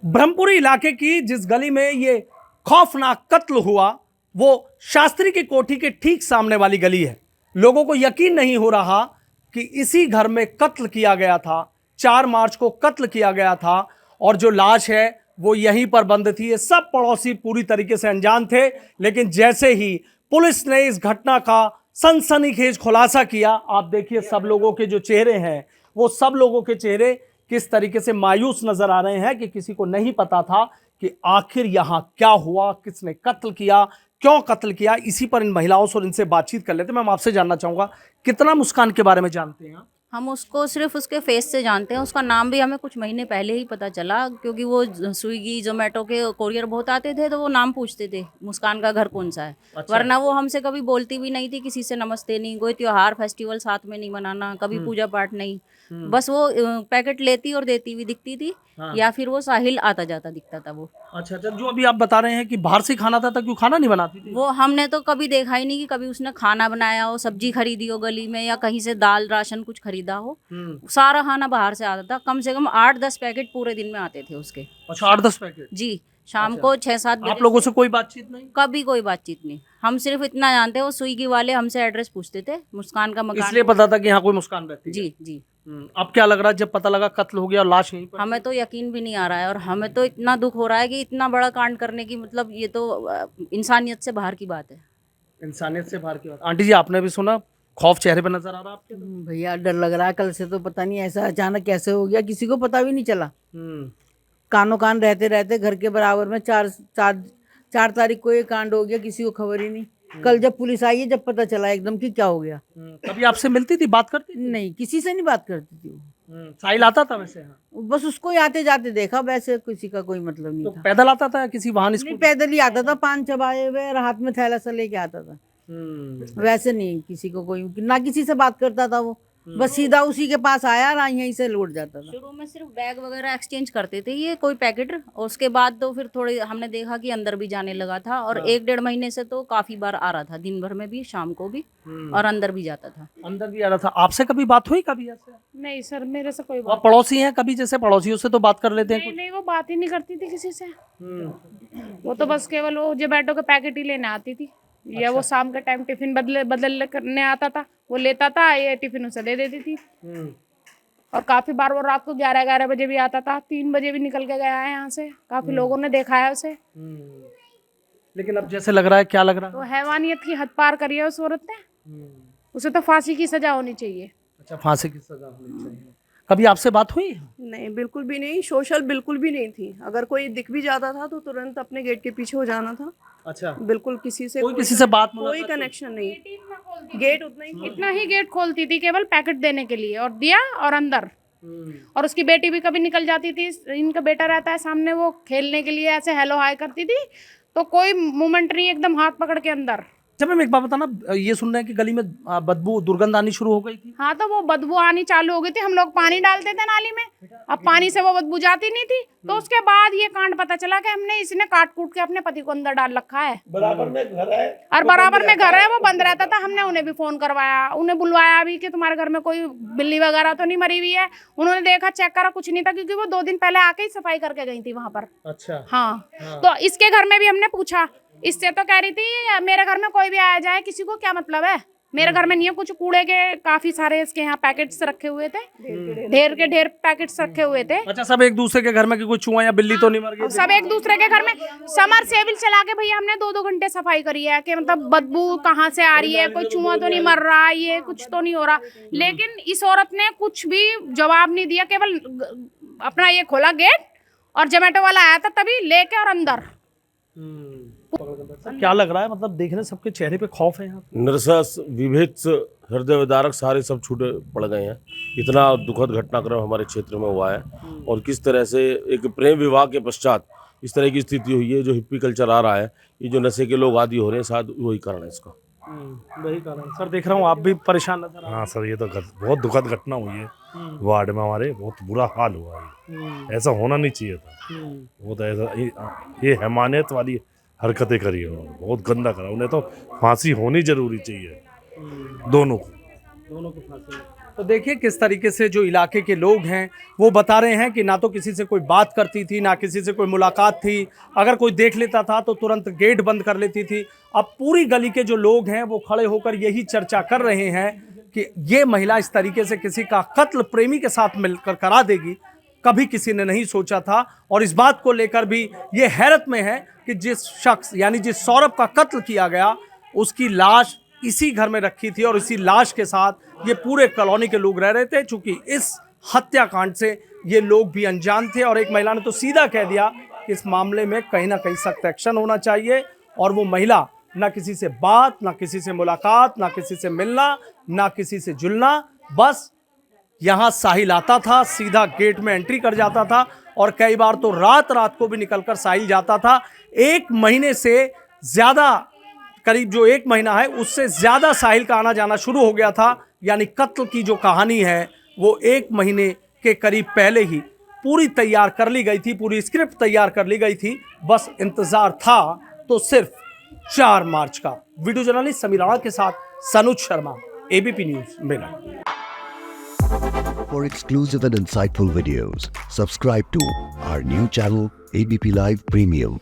ब्रह्मपुरी इलाके की जिस गली में ये खौफनाक कत्ल हुआ वो शास्त्री की कोठी के ठीक सामने वाली गली है। लोगों को यकीन नहीं हो रहा कि इसी घर में कत्ल किया गया था। 4 मार्च को कत्ल किया गया था और जो लाश है वो यहीं पर बंद थी। ये सब पड़ोसी पूरी तरीके से अनजान थे, लेकिन जैसे ही पुलिस ने इस घटना का सनसनीखेज खुलासा किया, आप देखिए सब लोगों के जो चेहरे हैं वो सब लोगों के चेहरे किस तरीके से मायूस नजर आ रहे हैं कि किसी को नहीं पता था कि आखिर यहां क्या हुआ, किसने कत्ल किया, क्यों कत्ल किया। इसी पर इन महिलाओं से और इनसे बातचीत कर लेते हैं। मैं आपसे जानना चाहूंगा, कितना मुस्कान के बारे में जानते हैं? हम उसको सिर्फ उसके फेस से जानते हैं। उसका नाम भी हमें कुछ महीने पहले ही पता चला, क्योंकि वो स्विगी जोमेटो के कोरियर बहुत आते थे, तो वो नाम पूछते थे मुस्कान का घर कौन सा है। अच्छा। वरना वो हमसे कभी बोलती भी नहीं थी, किसी से नमस्ते नहीं, कोई त्योहार फेस्टिवल साथ में नहीं मनाना, कभी पूजा पाठ नहीं। बस वो पैकेट लेती और देती हुई दिखती थी। हाँ। या फिर वो साहिल आता जाता दिखता था वो। अच्छा अच्छा, जो अभी आप बता रहे हैं कि बाहर से खाना था, क्यों खाना नहीं बनाती थी? वो हमने तो कभी देखा ही नहीं कि कभी उसने खाना बनाया हो, सब्जी खरीदी हो गली में, या कहीं से दाल राशन कुछ खरीदा हो। सारा खाना बाहर से आता था। कम से कम 8-10 पैकेट पूरे दिन में आते थे उसके। अच्छा, 8-10 पैकेट? जी, शाम को 6-7 बजे। आप लोगों से कोई बातचीत नहीं? कभी कोई बातचीत नहीं। हम सिर्फ इतना जानते हैं, वो स्विगी वाले हमसे एड्रेस पूछते थे, मुस्कान का मकान। इसलिए पता था कि यहाँ कोई मुस्कान रहती है? जी जी। अब क्या लग रहा है जब पता लगा कत्ल हो गया और लाश यहीं पर? हमें तो यकीन भी नहीं आ रहा है, और हमें तो इतना दुख हो रहा है कि इतना बड़ा कांड करने की, मतलब ये तो इंसानियत से बाहर की बात है। इंसानियत से बाहर की बात। आंटी जी, आपने भी सुना? खौफ चेहरे पे नजर आ रहा आपके? भैया डर लग रहा है। कल से तो पता नहीं ऐसा अचानक कैसे हो गया, किसी को पता भी नहीं चला। कानो कान रहते रहते घर के बराबर में 4 तारीख को ये कांड हो गया, किसी को खबर ही नहीं। कल जब पुलिस आई है, जब पता चला एकदम कि क्या हो गया। कभी आपसे मिलती थी, बात करती थी? नहीं, किसी से नहीं बात करती थी वो। साहिल आता था वैसे यहाँ? बस उसको ही आते जाते देखा, वैसे किसी का कोई मतलब नहीं तो था। पैदल आता था या किसी वाहन? नहीं, पैदल ही आता था, पान चबाए हुए और हाथ में थैला सा लेके आता था। वैसे नहीं किसी को कोई, ना किसी से बात करता था वो। बस सीधा उसी के पास आया और यहीं से लौट जाता था। शुरू में सिर्फ बैग वगैरह एक्सचेंज करते थे ये, कोई पैकेट। और उसके बाद तो फिर थोड़ी हमने देखा कि अंदर भी जाने लगा था, और 1-1.5 महीने से तो काफी बार आ रहा था, दिन भर में भी, शाम को भी, और अंदर भी जाता था। अंदर भी आ रहा था। आपसे कभी बात हुई कभी ऐसे? नहीं सर, मेरे से कोई आप बात पड़ोसी हैं, कभी जैसे पड़ोसियों से तो बात कर लेते हैं नहीं। कुछ? नहीं, वो बात ही नहीं करती थी किसी से। वो तो बस केवल वो जोमेटो के पैकेट ही लेने आती थी, या वो शाम के टाइम टिफिन बदल करने आता था, वो लेता था, ये टिफिन उसे दे देती थी। और काफी बार वो रात को 11-11 बजे भी आता था, 3 बजे भी निकल के गया है यहाँ से। काफी लोगों ने देखा है उसे। लेकिन अब जैसे लग रहा है, क्या लग रहा है? तो हैवानियत की हद पार करी है उस औरत ने। उसे तो फांसी की सजा होनी चाहिए। अच्छा, फांसी की सजा होनी चाहिए। कभी आपसे बात हुई? नहीं, बिल्कुल भी नहीं। सोशल बिल्कुल भी नहीं थी। अगर कोई दिख भी जाता था तो तुरंत अपने गेट के पीछे हो जाना था। अच्छा, बिल्कुल किसी से किसी से बात कोई कनेक्शन नहीं। गेट इतना ही गेट खोलती थी केवल पैकेट देने के लिए, और दिया और अंदर। और उसकी बेटी भी कभी निकल जाती थी, इनका बेटा रहता है सामने, वो खेलने के लिए ऐसे हेलो हाय करती थी, तो कोई मूवमेंट नहीं, एकदम हाथ पकड़ के अंदर। जब हम एक बात बताना, ये सुन रहे हैं कि गली में बदबू, दुर्गंध आनी शुरू हो गई थी। हाँ, तो वो बदबू आनी चालू हो गई थी। हम लोग पानी डालते थे नाली में, अब पानी से वो बदबू जाती नहीं थी। तो उसके बाद ये कांड पता चला कि हमने इसने काट कूट के अपने पति को अंदर डाल रखा है। बराबर में घर है, और बराबर में घर है, वो बंद रहता था। हमने उन्हें भी फोन करवाया, उन्हें बुलवाया भी कि तुम्हारे घर में कोई बिल्ली वगैरह तो नहीं मरी हुई है। उन्होंने देखा, चेक करा, कुछ नहीं था, क्योंकि वो 2 दिन पहले आके ही सफाई करके गई थी वहां पर। अच्छा। हाँ, तो इसके घर में भी हमने पूछा, इससे तो कह रही थी मेरे घर में कोई भी आया जाए, किसी को क्या मतलब है, मेरे घर में नहीं है कुछ। कूड़े के काफी सारे इसके यहाँ पैकेट्स रखे हुए थे, ढेर के ढेर पैकेट्स रखे हुए थे। अच्छा, सब एक दूसरे के घर में कि कोई चूहा या बिल्ली तो नहीं मर गई? सब एक दूसरे के घर में समर सेविल चला के भैया हमने 2-2 घंटे सफाई करी है कि मतलब बदबू कहाँ से आ रही है, कोई चूहा तो नहीं मर रहा, ये कुछ तो नहीं हो रहा। लेकिन इस औरत ने कुछ भी जवाब नहीं दिया, केवल अपना ये खोला गेट, और जोमेटो वाला आया था तभी लेके और अंदर। क्या लग रहा है, मतलब देखने सबके चेहरे पे खौफ है यहाँ? नरसस, विभेत्स, हृदय विदारक सारे सब छूटे पड़ गए हैं। इतना दुखद घटनाक्रम हमारे क्षेत्र में हुआ है, और किस तरह से एक प्रेम विवाह के पश्चात इस तरह की स्थिति हुई है। जो हिप्पी कल्चर आ रहा है, ये जो नशे के लोग आदि हो रहे हैं, शायद वही कारण है इसका। वही कारण। सर, देख रहा हूँ आप भी परेशान नजर आ रहे हैं। हाँ सर, ये तो बहुत दुखद घटना हुई है। वार्ड में हमारे बहुत बुरा हाल हुआ है। ऐसा होना नहीं चाहिए था। बहुत ऐसा ये हैवानियत वाली हरकतें करी उन्होंने, बहुत गंदा करा। उन्हें तो फांसी होनी जरूरी चाहिए, दोनों को फांसी। तो देखिए किस तरीके से जो इलाके के लोग हैं वो बता रहे हैं कि ना तो किसी से कोई बात करती थी, ना किसी से कोई मुलाकात थी। अगर कोई देख लेता था तो तुरंत गेट बंद कर लेती थी। अब पूरी गली के जो लोग हैं वो खड़े होकर यही चर्चा कर रहे हैं कि ये महिला इस तरीके से किसी का कत्ल प्रेमी के साथ मिलकर करा देगी, कभी किसी ने नहीं सोचा था। और इस बात को लेकर भी ये हैरत में है कि जिस शख्स यानी जिस सौरभ का कत्ल किया गया उसकी लाश इसी घर में रखी थी और इसी लाश के साथ ये पूरे कॉलोनी के लोग रह रहे थे। चूंकि इस हत्याकांड से ये लोग भी अनजान थे और एक महिला ने तो सीधा कह दिया कि इस मामले में कहीं ना कहीं सख्त एक्शन होना चाहिए। और वो महिला ना किसी से बात, ना किसी से मुलाकात, ना किसी से मिलना, ना किसी से जुलना, बस यहाँ साहिल आता था, सीधा गेट में एंट्री कर जाता था और कई बार तो रात रात को भी निकलकर साहिल जाता था। 1 महीने से ज़्यादा, करीब जो 1 महीना है उससे ज़्यादा साहिल का आना जाना शुरू हो गया था। यानी कत्ल की जो कहानी है वो 1 महीने के करीब पहले ही पूरी तैयार कर ली गई थी, पूरी स्क्रिप्ट तैयार कर ली गई थी। बस इंतज़ार था तो सिर्फ 4 मार्च का। वीडियो जर्नलिस्ट समीर राणा के साथ Sanuj Sharma, ABP news, Meerut. For exclusive and insightful videos, subscribe to our new channel ABP Live Premium.